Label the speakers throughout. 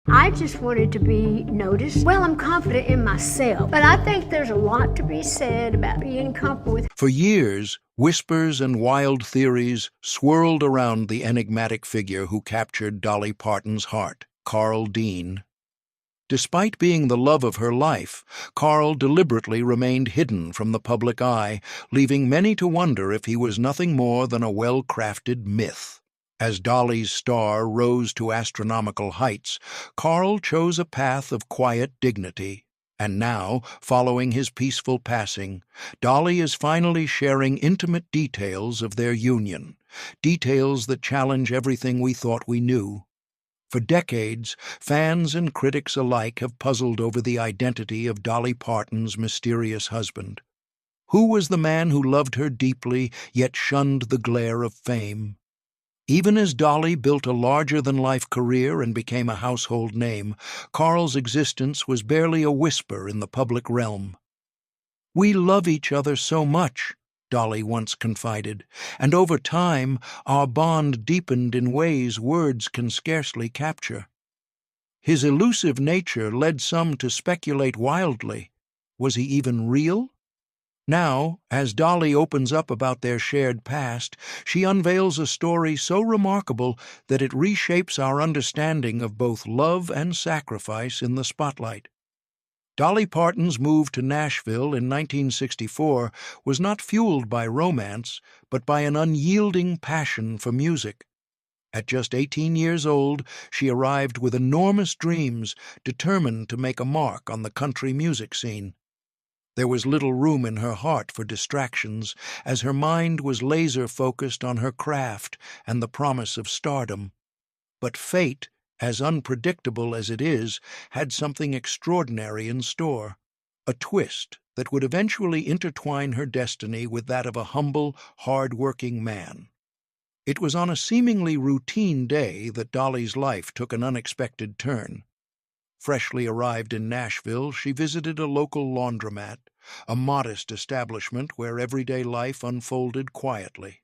Speaker 1: I just wanted to be noticed. Well, I'm confident in myself, but I think there's a lot to be said about being comfortable with.
Speaker 2: For years, whispers and wild theories swirled around the enigmatic figure who captured Dolly Parton's heart, Carl Dean. Despite being the love of her life, Carl deliberately remained hidden from the public eye, leaving many to wonder if he was nothing more than a well-crafted myth. As Dolly's star rose to astronomical heights, Carl chose a path of quiet dignity. And now, following his peaceful passing, Dolly is finally sharing intimate details of their union, details that challenge everything we thought we knew. For decades, fans and critics alike have puzzled over the identity of Dolly Parton's mysterious husband. Who was the man who loved her deeply, yet shunned the glare of fame? Even as Dolly built a larger-than-life career and became a household name, Carl's existence was barely a whisper in the public realm. "We love each other so much," Dolly once confided, "and over time our bond deepened in ways words can scarcely capture." His elusive nature led some to speculate wildly. Was he even real? Now, as Dolly opens up about their shared past, she unveils a story so remarkable that it reshapes our understanding of both love and sacrifice in the spotlight. Dolly Parton's move to Nashville in 1964 was not fueled by romance, but by an unyielding passion for music. At just 18 years old, she arrived with enormous dreams, determined to make a mark on the country music scene. There was little room in her heart for distractions, as her mind was laser-focused on her craft and the promise of stardom. But fate, as unpredictable as it is, had something extraordinary in store, a twist that would eventually intertwine her destiny with that of a humble, hard-working man. It was on a seemingly routine day that Dolly's life took an unexpected turn. Freshly arrived in Nashville, she visited a local laundromat, a modest establishment where everyday life unfolded quietly.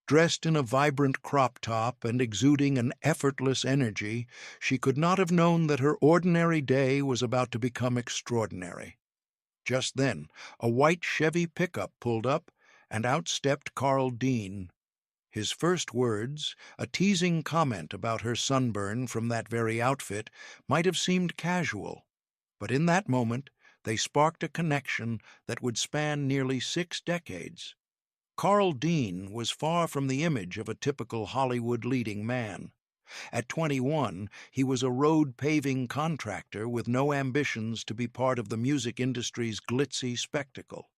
Speaker 2: Dressed in a vibrant crop top and exuding an effortless energy, she could not have known that her ordinary day was about to become extraordinary. Just then, a white Chevy pickup pulled up, and out stepped Carl Dean. His first words, a teasing comment about her sunburn from that very outfit, might have seemed casual, but in that moment they sparked a connection that would span nearly 6 decades. Carl Dean was far from the image of a typical Hollywood leading man. At 21, he was a road-paving contractor with no ambitions to be part of the music industry's glitzy spectacle.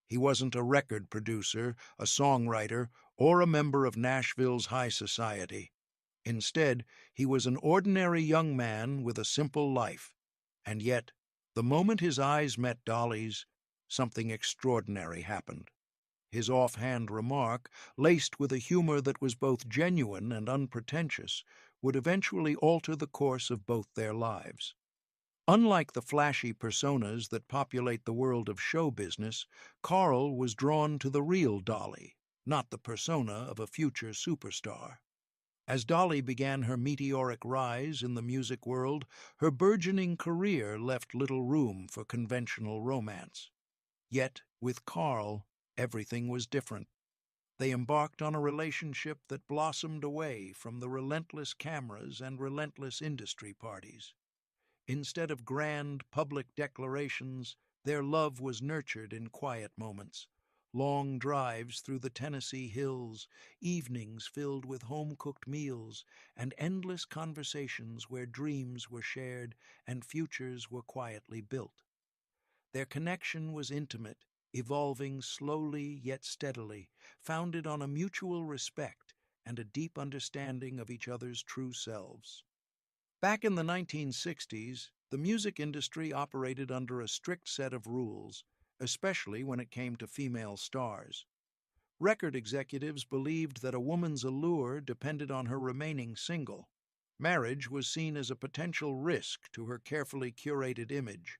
Speaker 2: He wasn't a record producer, a songwriter, or a member of Nashville's high society. Instead, he was an ordinary young man with a simple life. And yet, the moment his eyes met Dolly's, something extraordinary happened. His offhand remark, laced with a humor that was both genuine and unpretentious, would eventually alter the course of both their lives. Unlike the flashy personas that populate the world of show business, Carl was drawn to the real Dolly, not the persona of a future superstar. As Dolly began her meteoric rise in the music world, her burgeoning career left little room for conventional romance. Yet, with Carl, everything was different. They embarked on a relationship that blossomed away from the relentless cameras and relentless industry parties. Instead of grand, public declarations, their love was nurtured in quiet moments. Long drives through the Tennessee hills, evenings filled with home-cooked meals, and endless conversations where dreams were shared and futures were quietly built. Their connection was intimate, evolving slowly yet steadily, founded on a mutual respect and a deep understanding of each other's true selves. Back in the 1960s, the music industry operated under a strict set of rules, especially when it came to female stars. Record executives believed that a woman's allure depended on her remaining single. Marriage was seen as a potential risk to her carefully curated image.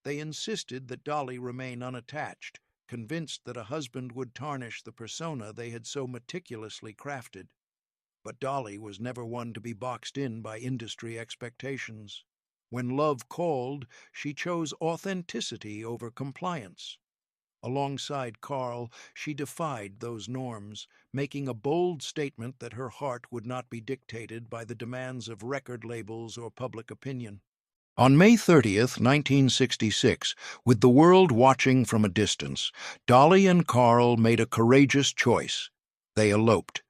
Speaker 2: They insisted that Dolly remain unattached, convinced that a husband would tarnish the persona they had so meticulously crafted. But Dolly was never one to be boxed in by industry expectations. When love called, she chose authenticity over compliance. Alongside Carl, she defied those norms, making a bold statement that her heart would not be dictated by the demands of record labels or public opinion. On May 30th, 1966, with the world watching from a distance, Dolly and Carl made a courageous choice. They eloped.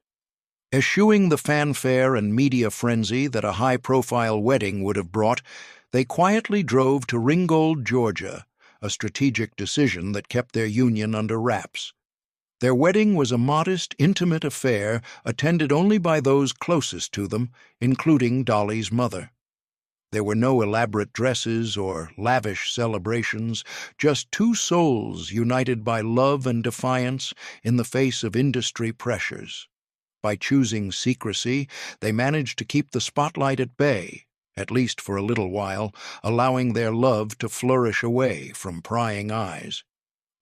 Speaker 2: Eschewing the fanfare and media frenzy that a high-profile wedding would have brought, they quietly drove to Ringgold, Georgia, a strategic decision that kept their union under wraps. Their wedding was a modest, intimate affair attended only by those closest to them, including Dolly's mother. There were no elaborate dresses or lavish celebrations, just two souls united by love and defiance in the face of industry pressures. By choosing secrecy, they managed to keep the spotlight at bay, at least for a little while, allowing their love to flourish away from prying eyes.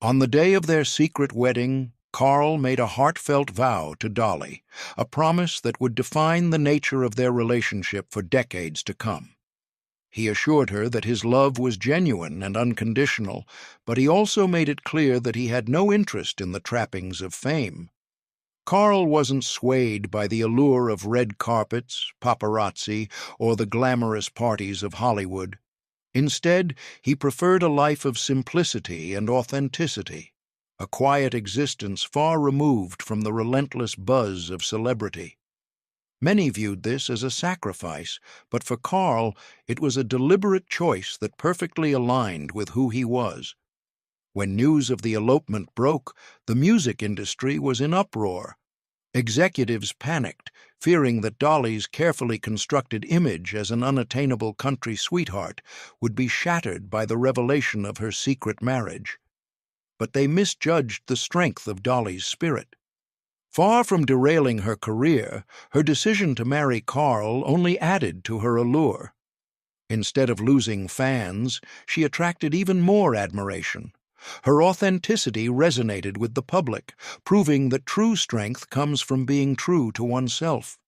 Speaker 2: On the day of their secret wedding, Carl made a heartfelt vow to Dolly, a promise that would define the nature of their relationship for decades to come. He assured her that his love was genuine and unconditional, but he also made it clear that he had no interest in the trappings of fame. Carl wasn't swayed by the allure of red carpets, paparazzi, or the glamorous parties of Hollywood. Instead, he preferred a life of simplicity and authenticity, a quiet existence far removed from the relentless buzz of celebrity. Many viewed this as a sacrifice, but for Carl, it was a deliberate choice that perfectly aligned with who he was. When news of the elopement broke, the music industry was in uproar. Executives panicked, fearing that Dolly's carefully constructed image as an unattainable country sweetheart would be shattered by the revelation of her secret marriage. But they misjudged the strength of Dolly's spirit. Far from derailing her career, her decision to marry Carl only added to her allure. Instead of losing fans, she attracted even more admiration. Her authenticity resonated with the public, proving that true strength comes from being true to oneself.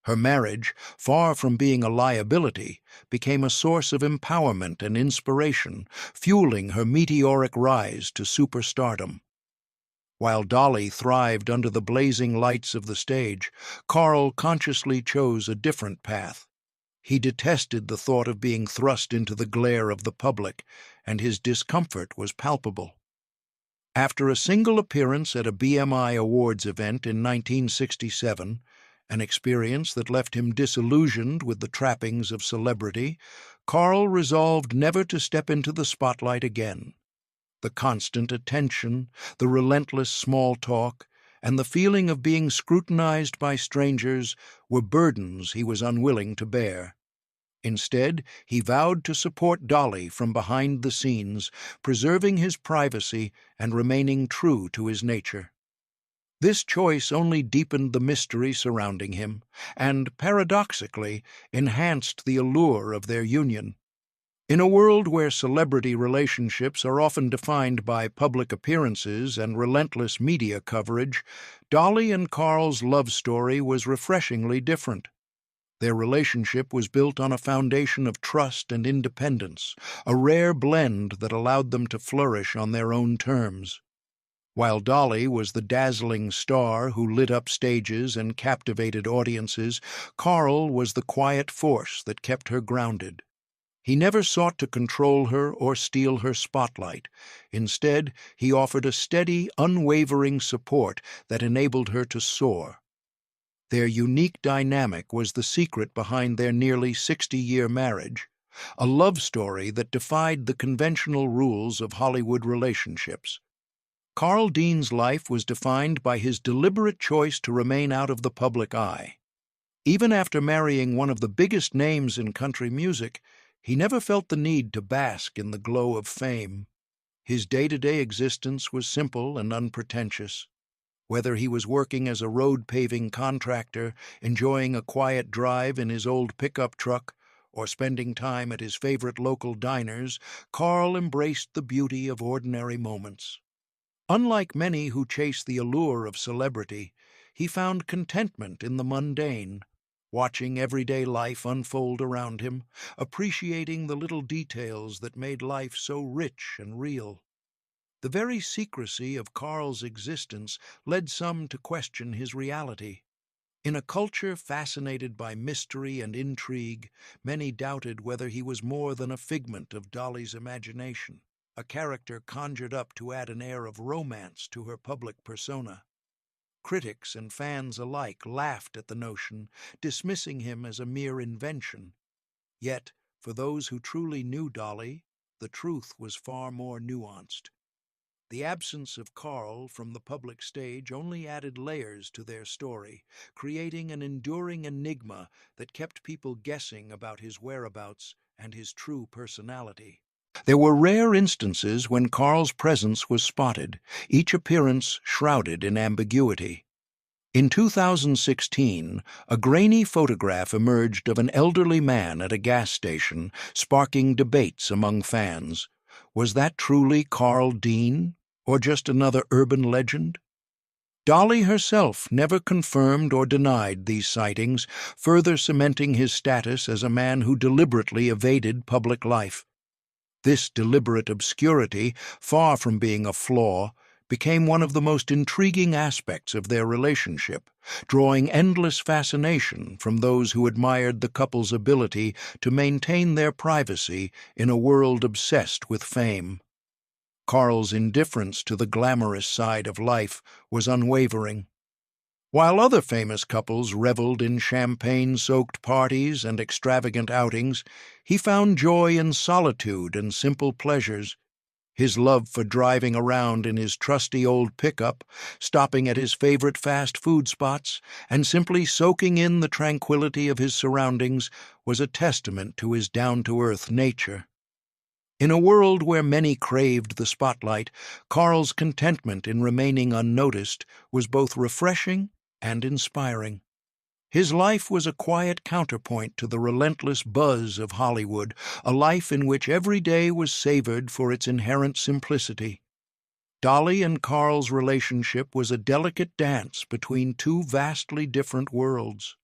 Speaker 2: Her marriage, far from being a liability, became a source of empowerment and inspiration, fueling her meteoric rise to superstardom. While Dolly thrived under the blazing lights of the stage, Carl consciously chose a different path. He detested the thought of being thrust into the glare of the public, and his discomfort was palpable. After a single appearance at a BMI Awards event in 1967, an experience that left him disillusioned with the trappings of celebrity, Carl resolved never to step into the spotlight again. The constant attention, the relentless small talk, and the feeling of being scrutinized by strangers were burdens he was unwilling to bear. Instead, he vowed to support Dolly from behind the scenes, preserving his privacy and remaining true to his nature. This choice only deepened the mystery surrounding him and, paradoxically, enhanced the allure of their union. In a world where celebrity relationships are often defined by public appearances and relentless media coverage, Dolly and Carl's love story was refreshingly different. Their relationship was built on a foundation of trust and independence, a rare blend that allowed them to flourish on their own terms. While Dolly was the dazzling star who lit up stages and captivated audiences, Carl was the quiet force that kept her grounded. He never sought to control her or steal her spotlight. Instead, he offered a steady, unwavering support that enabled her to soar. Their unique dynamic was the secret behind their nearly 60-year marriage, a love story that defied the conventional rules of Hollywood relationships. Carl Dean's life was defined by his deliberate choice to remain out of the public eye. Even after marrying one of the biggest names in country music, he never felt the need to bask in the glow of fame. His day-to-day existence was simple and unpretentious. Whether he was working as a road paving contractor, enjoying a quiet drive in his old pickup truck, or spending time at his favorite local diners, Carl embraced the beauty of ordinary moments. Unlike many who chase the allure of celebrity, he found contentment in the mundane, watching everyday life unfold around him, appreciating the little details that made life so rich and real. The very secrecy of Carl's existence led some to question his reality. In a culture fascinated by mystery and intrigue, many doubted whether he was more than a figment of Dolly's imagination, a character conjured up to add an air of romance to her public persona. Critics and fans alike laughed at the notion, dismissing him as a mere invention. Yet, for those who truly knew Dolly, the truth was far more nuanced. The absence of Carl from the public stage only added layers to their story, creating an enduring enigma that kept people guessing about his whereabouts and his true personality. There were rare instances when Carl's presence was spotted, each appearance shrouded in ambiguity. In 2016, a grainy photograph emerged of an elderly man at a gas station, sparking debates among fans. Was that truly Carl Dean, or just another urban legend? Dolly herself never confirmed or denied these sightings, further cementing his status as a man who deliberately evaded public life. This deliberate obscurity, far from being a flaw, became one of the most intriguing aspects of their relationship, drawing endless fascination from those who admired the couple's ability to maintain their privacy in a world obsessed with fame. Carl's indifference to the glamorous side of life was unwavering. While other famous couples reveled in champagne-soaked parties and extravagant outings, he found joy in solitude and simple pleasures. His love for driving around in his trusty old pickup, stopping at his favorite fast food spots, and simply soaking in the tranquility of his surroundings was a testament to his down-to-earth nature. In a world where many craved the spotlight, Carl's contentment in remaining unnoticed was both refreshing and inspiring. His life was a quiet counterpoint to the relentless buzz of Hollywood, a life in which every day was savored for its inherent simplicity. Dolly and Carl's relationship was a delicate dance between two vastly different worlds.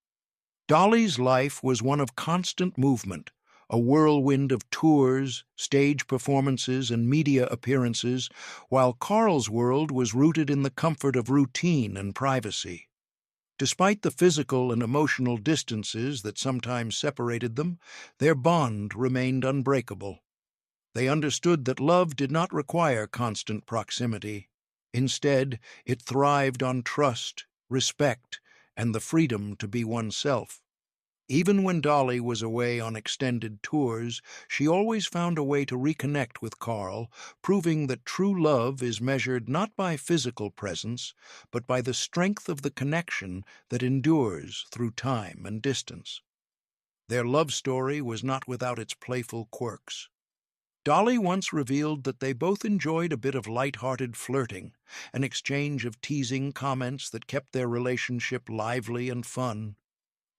Speaker 2: Dolly's life was one of constant movement, a whirlwind of tours, stage performances, and media appearances, while Carl's world was rooted in the comfort of routine and privacy. Despite the physical and emotional distances that sometimes separated them, their bond remained unbreakable. They understood that love did not require constant proximity. Instead, it thrived on trust, respect, and the freedom to be oneself. Even when Dolly was away on extended tours, she always found a way to reconnect with Carl, proving that true love is measured not by physical presence, but by the strength of the connection that endures through time and distance. Their love story was not without its playful quirks. Dolly once revealed that they both enjoyed a bit of light-hearted flirting, an exchange of teasing comments that kept their relationship lively and fun.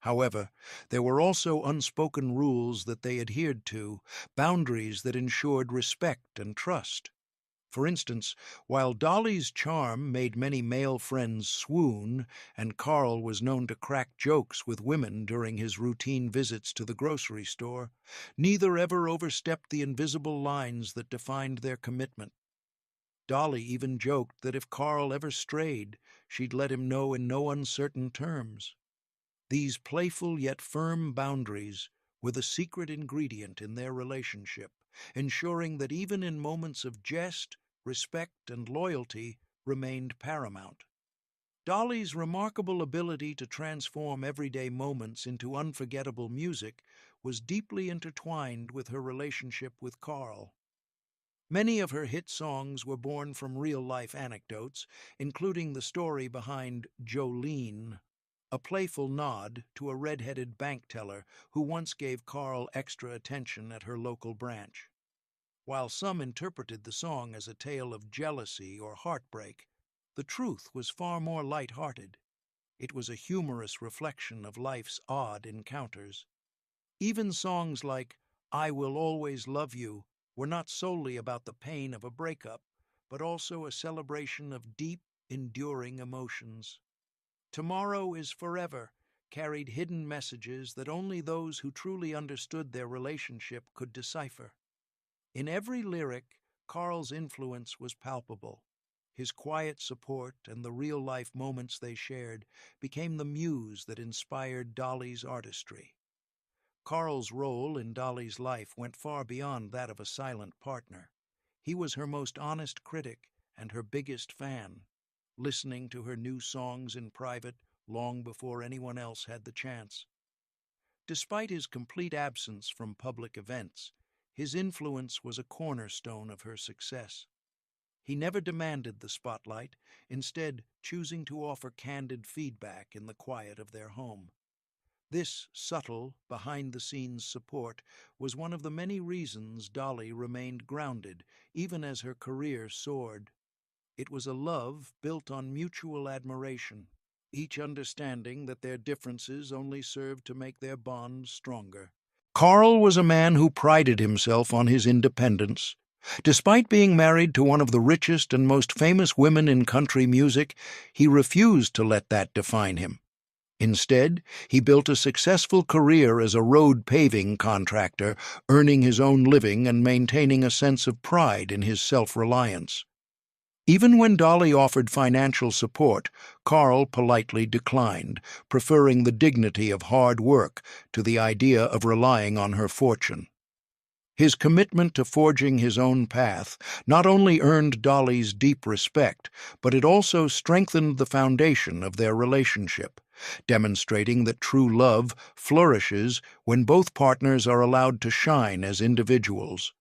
Speaker 2: However, there were also unspoken rules that they adhered to, boundaries that ensured respect and trust. For instance, while Dolly's charm made many male friends swoon, and Carl was known to crack jokes with women during his routine visits to the grocery store, neither ever overstepped the invisible lines that defined their commitment. Dolly even joked that if Carl ever strayed, she'd let him know in no uncertain terms. These playful yet firm boundaries were the secret ingredient in their relationship, ensuring that even in moments of jest, respect, and loyalty remained paramount. Dolly's remarkable ability to transform everyday moments into unforgettable music was deeply intertwined with her relationship with Carl. Many of her hit songs were born from real-life anecdotes, including the story behind Jolene, a playful nod to a red-headed bank teller who once gave Carl extra attention at her local branch. While some interpreted the song as a tale of jealousy or heartbreak, the truth was far more light-hearted. It was a humorous reflection of life's odd encounters. Even songs like "I Will Always Love You" were not solely about the pain of a breakup, but also a celebration of deep, enduring emotions. "Tomorrow is forever" carried hidden messages that only those who truly understood their relationship could decipher. In every lyric, Carl's influence was palpable. His quiet support and the real-life moments they shared became the muse that inspired Dolly's artistry. Carl's role in Dolly's life went far beyond that of a silent partner. He was her most honest critic and her biggest fan, listening to her new songs in private long before anyone else had the chance. Despite his complete absence from public events, his influence was a cornerstone of her success. He never demanded the spotlight, instead choosing to offer candid feedback in the quiet of their home. This subtle, behind-the-scenes support was one of the many reasons Dolly remained grounded, even as her career soared. It was a love built on mutual admiration, each understanding that their differences only served to make their bond stronger. Carl was a man who prided himself on his independence. Despite being married to one of the richest and most famous women in country music, he refused to let that define him. Instead, he built a successful career as a road paving contractor, earning his own living and maintaining a sense of pride in his self-reliance. Even when Dolly offered financial support, Carl politely declined, preferring the dignity of hard work to the idea of relying on her fortune. His commitment to forging his own path not only earned Dolly's deep respect, but it also strengthened the foundation of their relationship, demonstrating that true love flourishes when both partners are allowed to shine as individuals.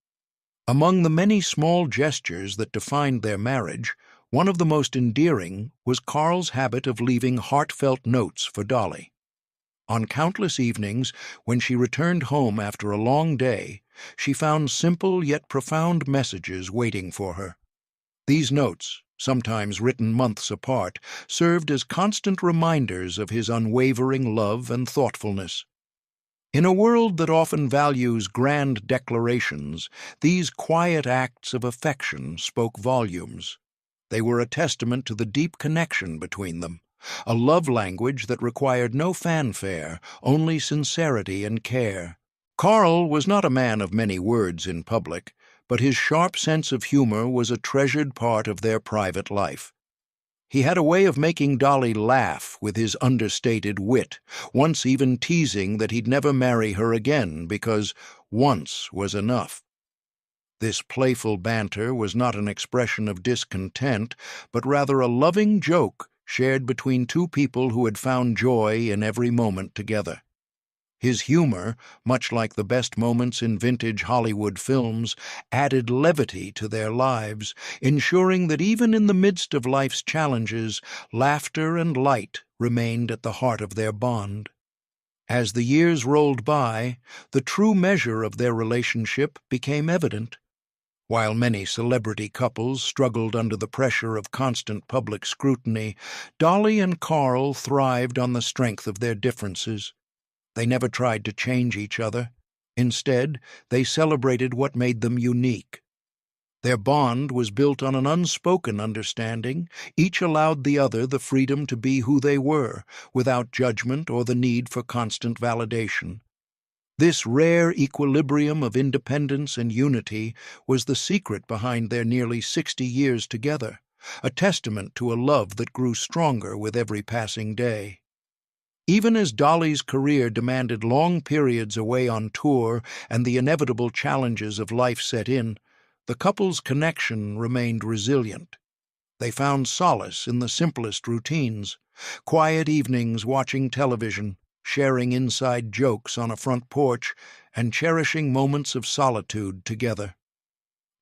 Speaker 2: Among the many small gestures that defined their marriage, one of the most endearing was Carl's habit of leaving heartfelt notes for Dolly. On countless evenings, when she returned home after a long day, she found simple yet profound messages waiting for her. These notes, sometimes written months apart, served as constant reminders of his unwavering love and thoughtfulness. In a world that often values grand declarations, these quiet acts of affection spoke volumes. They were a testament to the deep connection between them, a love language that required no fanfare, only sincerity and care. Carl was not a man of many words in public, but his sharp sense of humor was a treasured part of their private life. He had a way of making Dolly laugh with his understated wit, once even teasing that he'd never marry her again because once was enough. This playful banter was not an expression of discontent, but rather a loving joke shared between two people who had found joy in every moment together. His humor, much like the best moments in vintage Hollywood films, added levity to their lives, ensuring that even in the midst of life's challenges, laughter and light remained at the heart of their bond. As the years rolled by, the true measure of their relationship became evident. While many celebrity couples struggled under the pressure of constant public scrutiny, Dolly and Carl thrived on the strength of their differences. They never tried to change each other. Instead, they celebrated what made them unique. Their bond was built on an unspoken understanding. Each allowed the other the freedom to be who they were, without judgment or the need for constant validation. This rare equilibrium of independence and unity was the secret behind their nearly 60 years together, a testament to a love that grew stronger with every passing day. Even as Dolly's career demanded long periods away on tour and the inevitable challenges of life set in, the couple's connection remained resilient. They found solace in the simplest routines, quiet evenings watching television, sharing inside jokes on a front porch, and cherishing moments of solitude together.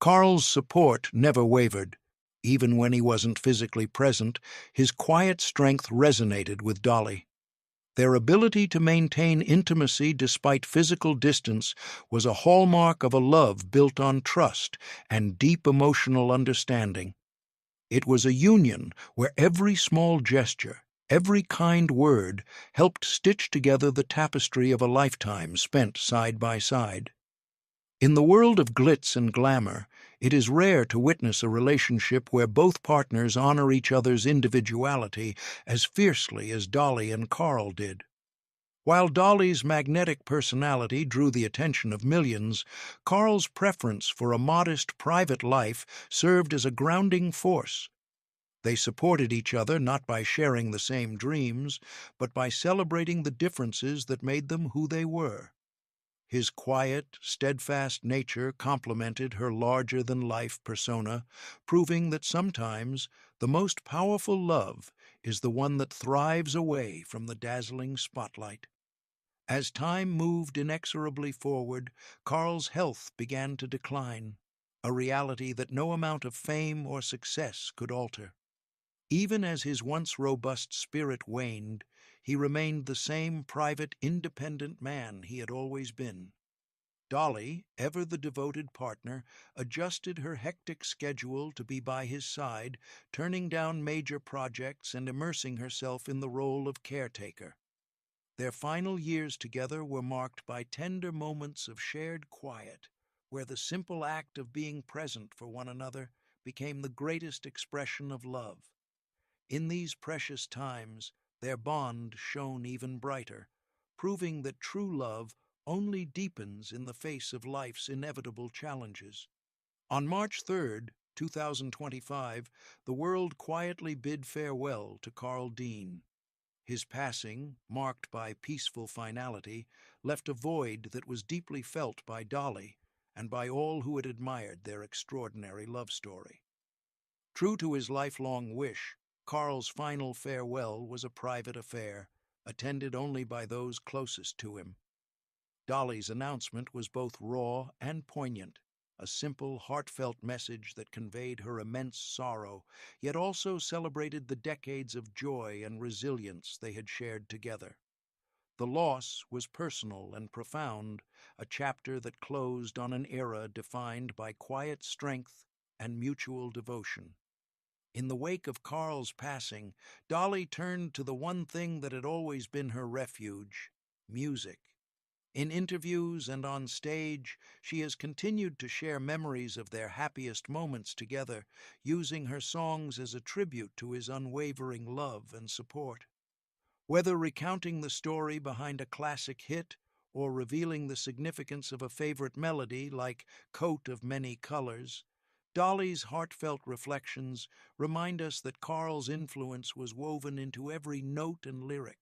Speaker 2: Carl's support never wavered. Even when he wasn't physically present, his quiet strength resonated with Dolly. Their ability to maintain intimacy despite physical distance was a hallmark of a love built on trust and deep emotional understanding. It was a union where every small gesture, every kind word, helped stitch together the tapestry of a lifetime spent side by side. In the world of glitz and glamour, it is rare to witness a relationship where both partners honor each other's individuality as fiercely as Dolly and Carl did. While Dolly's magnetic personality drew the attention of millions, Carl's preference for a modest private life served as a grounding force. They supported each other not by sharing the same dreams, but by celebrating the differences that made them who they were. His quiet, steadfast nature complemented her larger-than-life persona, proving that sometimes the most powerful love is the one that thrives away from the dazzling spotlight. As time moved inexorably forward, Carl's health began to decline, a reality that no amount of fame or success could alter. Even as his once robust spirit waned, he remained the same private, independent man he had always been. Dolly, ever the devoted partner, adjusted her hectic schedule to be by his side, turning down major projects and immersing herself in the role of caretaker. Their final years together were marked by tender moments of shared quiet, where the simple act of being present for one another became the greatest expression of love. In these precious times, their bond shone even brighter, proving that true love only deepens in the face of life's inevitable challenges. On March 3rd, 2025, the world quietly bid farewell to Carl Dean. His passing, marked by peaceful finality, left a void that was deeply felt by Dolly and by all who had admired their extraordinary love story. True to his lifelong wish, Carl's final farewell was a private affair, attended only by those closest to him. Dolly's announcement was both raw and poignant, a simple, heartfelt message that conveyed her immense sorrow, yet also celebrated the decades of joy and resilience they had shared together. The loss was personal and profound, a chapter that closed on an era defined by quiet strength and mutual devotion. In the wake of Carl's passing, Dolly turned to the one thing that had always been her refuge: music. In interviews and on stage, she has continued to share memories of their happiest moments together, using her songs as a tribute to his unwavering love and support. Whether recounting the story behind a classic hit or revealing the significance of a favorite melody like Coat of Many Colors, Dolly's heartfelt reflections remind us that Carl's influence was woven into every note and lyric.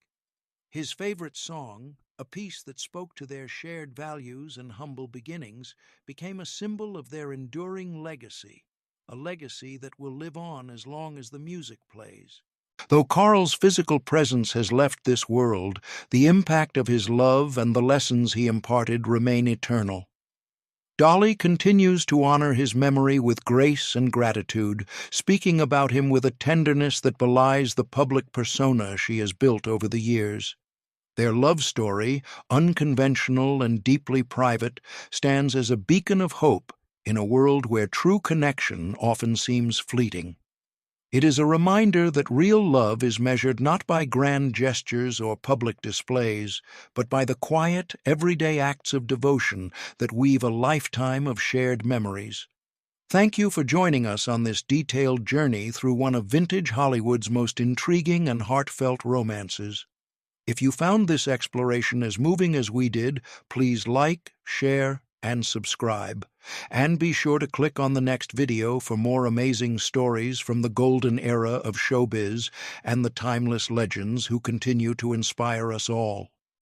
Speaker 2: His favorite song, a piece that spoke to their shared values and humble beginnings, became a symbol of their enduring legacy, a legacy that will live on as long as the music plays. Though Carl's physical presence has left this world, the impact of his love and the lessons he imparted remain eternal. Dolly continues to honor his memory with grace and gratitude, speaking about him with a tenderness that belies the public persona she has built over the years. Their love story, unconventional and deeply private, stands as a beacon of hope in a world where true connection often seems fleeting. It is a reminder that real love is measured not by grand gestures or public displays, but by the quiet, everyday acts of devotion that weave a lifetime of shared memories. Thank you for joining us on this detailed journey through one of vintage Hollywood's most intriguing and heartfelt romances. If you found this exploration as moving as we did, please like, share, and subscribe. And be sure to click on the next video for more amazing stories from the golden era of showbiz and the timeless legends who continue to inspire us all.